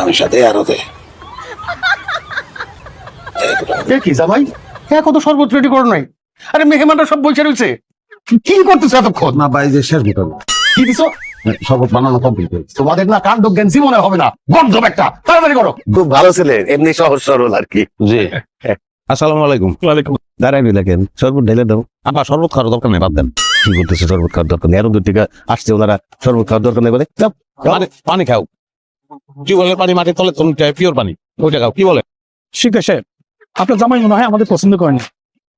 আমি সাথে আরো দে কি জামাই হ্যাঁ কত শরবত রেডি করো নাই? আরে মেহমানরা সব বসে রয়েছে, কি করতেছে এতক্ষণ? না ভাই যে শেষ বিকাল কি দিছো? শরবত বানানো কমপ্লিট হয়েছে। তোমাদের না কাণ্ড জ্ঞান জীবনে হবে না, গন্ধব একটা, তাড়াতাড়ি করো। খুব ভালো ছিলেন, এমনি সহজ সরল আর কি। জি আসসালামু আলাইকুম। ওয়ালাইকুম। দাঁড়াই দেখেন শরবত ঢেলে দাও। আমার শরবত খাওয়ার দরকার নেই, বাদ দেন। কি করতেছে শরবত খাওয়ার দরকার নেই? এরকম দূর থেকে আসছে ওনারা, শরবত খাওয়ার দরকার নেই বলে যাও, পানি খাও। টিউবওয়েলের পানি মাটির তলে পিওর পানি, ওইটা খাও। কি বলে শিক্ষা সাহেব, আপনার জামাই মনে হয় আমাদের পছন্দ করেনি,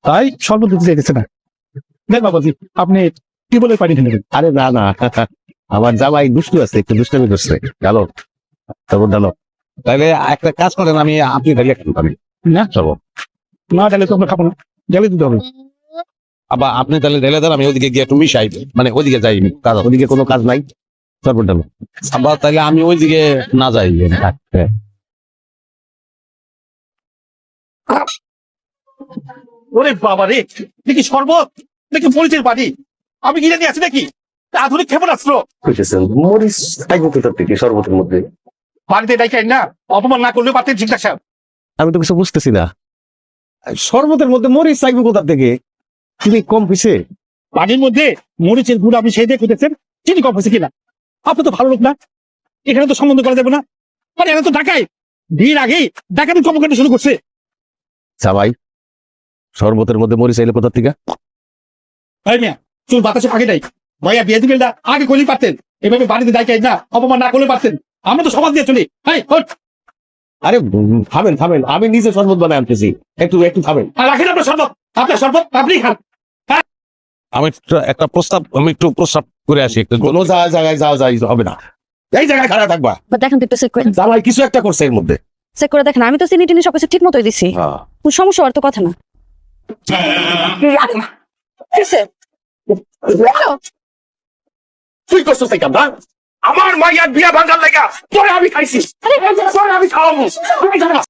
তাই শরবত দিতে চাইতেছে না। দেখ বাবাজি, আপনি টিউবওয়েলের পানি ঢেলে দেন। আরে না না, আমার জামাই দুষ্টু আছে, একটু দুষ্টামি করছে। ডালো শরবত ডালো। তাহলে একটা কাজ করেন, আপনি ঢেলে খান পানি না শরবত। না ঢেলে তো আমরা খাবো না, ঢেলে দিতে হবে। আবার আপনি তাহলে ঢেলে দেন, আমি ওইদিকে গিয়ে একটু মিশাই, মানে ওইদিকে যাই কাজ, ওইদিকে কোনো কাজ নাই। শরবত ডালো। আবার তাহলে আমি ওইদিকে না যাই। ওরে বাবা রে, দেখি শরবত, দেখি মরিচের পানি, আমি কি জানি আছি নাকি আধুনিক ক্ষেপণাস্ত্র? বুঝেছেন, মরিচ থাকবে কোথার থেকে শরবতের মধ্যে? বাড়িতে ডাইকাই না, অপমান না করলে পারতেন ঠিকঠাক সাহেব। আমি তো কিছু বুঝতেছি না, শরবতের মধ্যে মরিচ চাইবো কোথার থেকে? চিনি কম পিছে? পানির মধ্যে মরিচের গুঁড়ো আপনি সেই দিয়ে খুঁজেছেন, চিনি কম হয়েছে কিনা? আপনি তো ভালো লোক না, এখানে তো সম্বন্ধ করা যাবে না। আরে এরা তো ডাকাই, বিয়ের আগেই ডাকাতি কর্মকাণ্ড শুরু করছে। জামাই, শরবতের মধ্যে মরিচ চাইলে কোথার থেকে? ভাই মিয়া, চুল বাতাসে পাখি নাই, ভাইয়া বিয়ে দিবেন আগে করলেই পারতেন। এভাবে বাড়িতে ডাকাই না, অপমান না করলে পারতেন। আমরা তো সমাজ দিয়ে চলি। আরে থামেন থামেন, আমি নিজে শরবত বানাই আনতেছি, একটু একটু থামেন। আর রাখেন আপনার শরবত, আপনার শরবত আপনি খান। আমি একটা প্রস্তাব, আমি একটু প্রস্তাব করে আসি। কোনো জায়গায় যাওয়া যায় হবে না, এই জায়গায় খারাপ থাকবা। দেখেন তো একটু চেক করে জামাই কিছু একটা করছে এর মধ্যে। চেক করে দেখেন, আমি তো চিনি টিনি সবকিছু ঠিক মতোই দিছি, কোনো সমস্যা হওয়ার তো কথা না। তুই করছিস তাই কাম না? আমার মাইয়ার বিয়া ভাঙার লাগা তোরে আমি খাইছি, তোরে আমি খাওয়াবো।